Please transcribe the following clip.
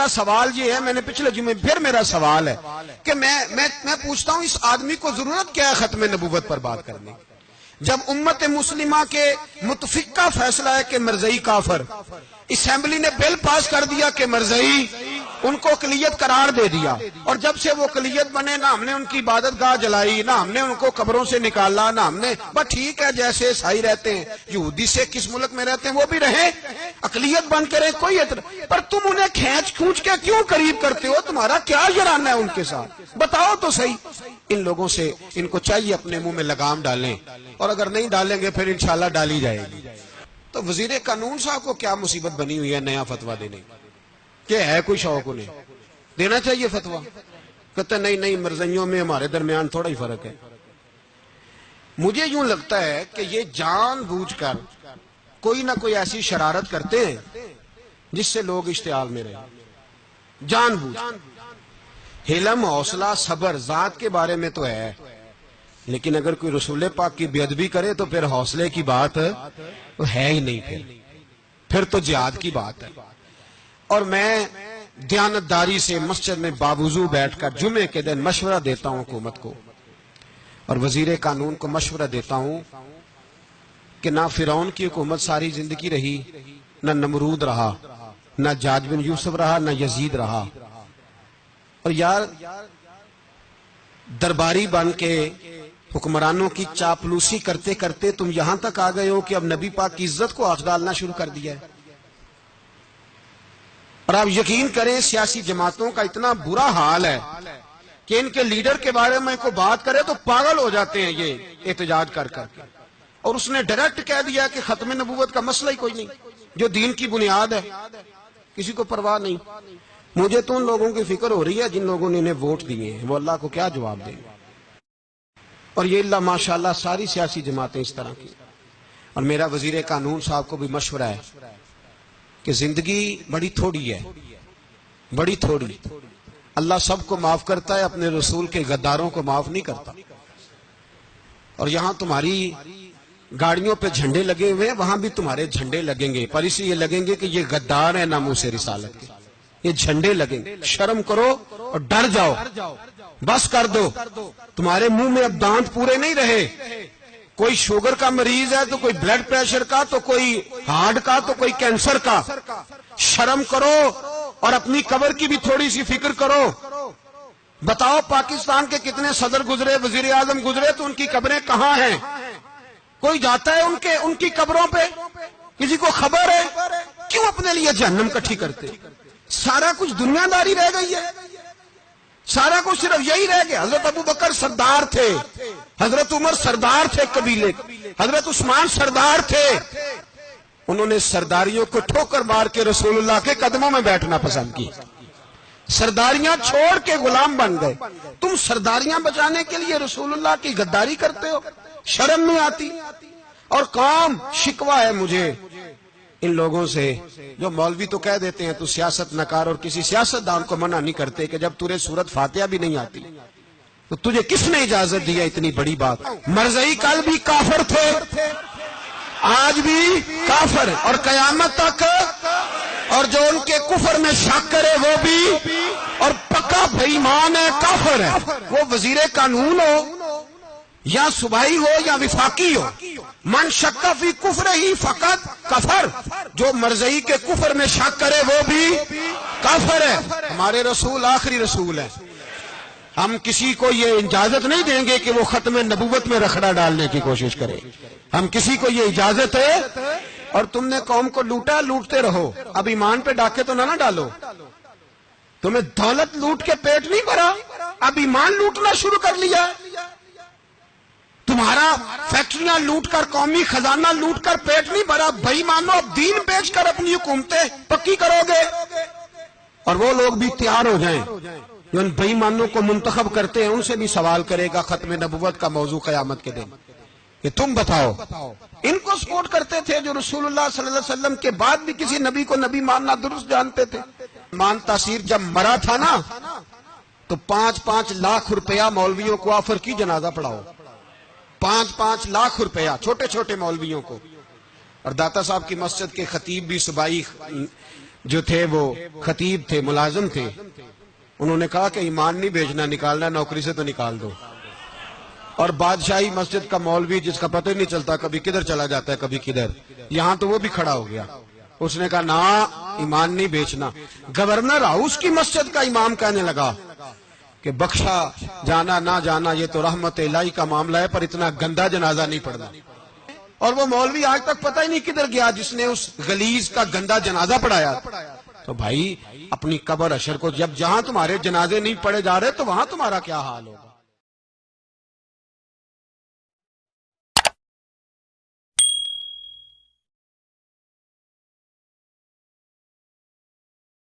کا سوال یہ ہے، میں نے پچھلے جمعے پھر میرا سوال ہے کہ میں پوچھتا ہوں اس آدمی کو ضرورت کیا ہے ختم نبوت پر بات کرنے کی، جب امت مسلمہ کے متفقہ فیصلہ ہے کہ مرزائی کافر، اسمبلی نے بل پاس کر دیا کہ مرزائی ان کو اقلیت قرار دے دیا، اور جب سے وہ اقلیت بنے نہ ہم نے ان کی عبادت گاہ جلائی، نہ ہم نے ان کو قبروں سے نکالا، نہ ہم نے بس ٹھیک ہے جیسے عیسائی رہتے ہیں، یہودی سے کس ملک میں رہتے ہیں وہ بھی رہیں، اقلیت بن کرے کوئی اعتراض، پر تم انہیں کھینچ کھونچ کے کیوں قریب کرتے ہو؟ تمہارا کیا جرانہ ہے ان کے ساتھ؟ بتاؤ تو صحیح۔ ان لوگوں سے ان کو چاہیے اپنے منہ میں لگام ڈالیں، اور اگر نہیں ڈالیں گے پھر انشاءاللہ ڈالی جائے گی۔ تو وزیر قانون صاحب کو کیا مصیبت بنی ہوئی ہے نیا فتویٰ دینے کہ ہے کوئی شوق انہیں دینا چاہیے فتویٰ؟ کہتے نہیں مرزائیوں میں ہمارے درمیان تھوڑا ہی فرق ہے۔ مجھے یوں لگتا ہے کہ یہ جان بوجھ کر کوئی نہ کوئی ایسی شرارت کرتے ہیں جس سے لوگ اشتعال میں رہیں، جان بوجھ۔ حلم، حوصلہ، صبر ذات کے بارے میں تو ہے، لیکن اگر کوئی رسول پاک کی بے ادبی کرے تو پھر حوصلے کی بات تو ہے ہی نہیں، پھر تو جہاد کی بات ہے۔ اور میں دیانتداری سے مسجد میں باوضو بیٹھ کر جمعے کے دن مشورہ دیتا ہوں حکومت کو اور وزیر قانون کو مشورہ دیتا ہوں کہ نہ فرعون کی حکومت ساری زندگی رہی، نہ نمرود رہا، نہ جاج بن یوسف رہا، نہ یزید رہا، اور یار درباری بن کے حکمرانوں کی چاپلوسی کرتے کرتے تم یہاں تک آ گئے ہو کہ اب نبی پاک کی عزت کو آنچ ڈالنا شروع کر دیا ہے۔ اور آپ یقین کریں سیاسی جماعتوں کا اتنا برا حال ہے کہ ان کے لیڈر کے بارے میں کوئی بات کرے تو پاگل ہو جاتے ہیں یہ احتجاج کر کر کے، اور اس نے ڈائریکٹ کہہ دیا کہ ختم نبوت کا مسئلہ ہی کوئی نہیں، جو دین کی بنیاد ہے، کسی کو پرواہ نہیں۔ مجھے تو ان لوگوں کی فکر ہو رہی ہے جن لوگوں نے انہیں ووٹ دیے ہیں، وہ اللہ کو کیا جواب دیں گے۔ اور یہ اللہ ماشاءاللہ ساری سیاسی جماعتیں اس طرح کی۔ اور میرا وزیر قانون صاحب کو بھی مشورہ ہے کہ زندگی بڑی تھوڑی ہے، بڑی تھوڑی، اللہ سب کو معاف کرتا ہے، اپنے رسول کے غداروں کو معاف نہیں کرتا۔ اور یہاں تمہاری گاڑیوں پہ جھنڈے لگے ہوئے ہیں، وہاں بھی تمہارے جھنڈے لگیں گے، پر اسی یہ لگیں گے کہ یہ غدار ہیں ناموس رسالت کے، یہ جھنڈے لگیں گے۔ شرم کرو اور ڈر جاؤ، بس کر دو، تمہارے منہ میں اب دانت پورے نہیں رہے۔ کوئی شوگر کا مریض ہے تو کوئی بلڈ پریشر کا، تو کوئی ہارٹ کا، تو کوئی کینسر کا۔ شرم کرو اور اپنی قبر کی بھی تھوڑی سی فکر کرو۔ بتاؤ پاکستان کے کتنے صدر گزرے، وزیر اعظم گزرے، تو ان کی قبریں کہاں ہیں؟ کوئی جاتا ہے ان کی قبروں پہ؟ کسی کو خبر ہے؟ کیوں اپنے لیے جہنم کٹھی کرتے؟ سارا کچھ دنیا داری رہ گئی ہے، سارا کچھ صرف یہی رہ گیا۔ حضرت ابو بکر سردار تھے، حضرت عمر سردار تھے قبیلے، حضرت عثمان سردار تھے، انہوں نے سرداریوں کو ٹھوکر مار کے رسول اللہ کے قدموں میں بیٹھنا پسند کی، سرداریاں چھوڑ کے غلام بن گئے۔ تم سرداریاں بچانے کے لیے رسول اللہ کی غداری کرتے ہو، شرم نہیں آتی؟ اور قوم شکوہ ہے مجھے ان لوگوں سے جو مولوی تو کہہ دیتے ہیں تو سیاست نکار، اور کسی سیاست دان کو منع نہیں کرتے کہ جب تجھے سورت فاتحہ بھی نہیں آتی تو تجھے کس نے اجازت دی ہے اتنی بڑی بات؟ مرزائی کل بھی کافر تھے، آج بھی کافر ہے، اور قیامت تک، اور جو ان کے کفر میں شک کرے وہ بھی، اور پکا بے ایمان ہے، کافر ہے۔ وہ وزیر قانون ہو یا صوبائی ہو یا وفاقی ہو، من شک فی کفر ہی فقط کفر، جو مرزائی کے کفر میں شک کرے وہ بھی کافر ہے۔ ہمارے رسول آخری رسول ہے، ہم کسی کو یہ اجازت نہیں دیں گے کہ وہ ختم نبوت میں رخڑا ڈالنے کی کوشش کرے، ہم کسی کو یہ اجازت ہے۔ اور تم نے قوم کو لوٹا، لوٹتے رہو، اب ایمان پہ ڈاکے تو نہ ڈالو۔ تمہیں دولت لوٹ کے پیٹ نہیں بھرا، اب ایمان لوٹنا شروع کر لیا۔ تمہارا فیکٹریاں لوٹ کر، قومی خزانہ لوٹ کر پیٹ نہیں بھرا، بھائی مانو اب دین بیچ کر اپنی حکومتیں پکی کرو گے۔ اور وہ لوگ بھی تیار ہو جائیں جو ان بھائی مانوں کو منتخب کرتے ہیں، ان سے بھی سوال کرے گا ختم نبوت کا موضوع قیامت کے دن کہ تم بتاؤ، ان کو سپورٹ کرتے تھے جو رسول اللہ صلی اللہ علیہ وسلم کے بعد بھی کسی نبی کو نبی ماننا درست جانتے تھے۔ مان تاثیر جب مرا تھا نا تو 5-5 لاکھ روپیہ مولویوں کو آفر کی جنازہ پڑھاؤ، 5-5 لاکھ روپیہ چھوٹے چھوٹے مولویوں کو۔ اور داتا صاحب کی مسجد کے خطیب بھی صوبائی جو تھے وہ خطیب تھے، ملازم تھے، انہوں نے کہا کہ ایمان نہیں بیچنا، نکالنا نوکری سے تو نکال دو۔ اور بادشاہی مسجد کا مولوی جس کا پتہ ہی نہیں چلتا، کبھی کدھر چلا جاتا ہے کبھی کدھر، یہاں تو وہ بھی کھڑا ہو گیا، اس نے کہا نا ایمان نہیں بیچنا۔ گورنر ہاؤس کی مسجد کا امام کہنے لگا کہ بخشا جانا نہ جانا یہ تو رحمت الہی کا معاملہ ہے، پر اتنا گندا جنازہ نہیں پڑھنا۔ اور وہ مولوی آج تک پتہ ہی نہیں کدھر گیا جس نے اس غلیظ کا گندا جنازہ پڑھایا۔ تو بھائی اپنی قبر حشر کو، جب جہاں تمہارے جنازے نہیں پڑھے جا رہے تو وہاں تمہارا کیا حال ہوگا؟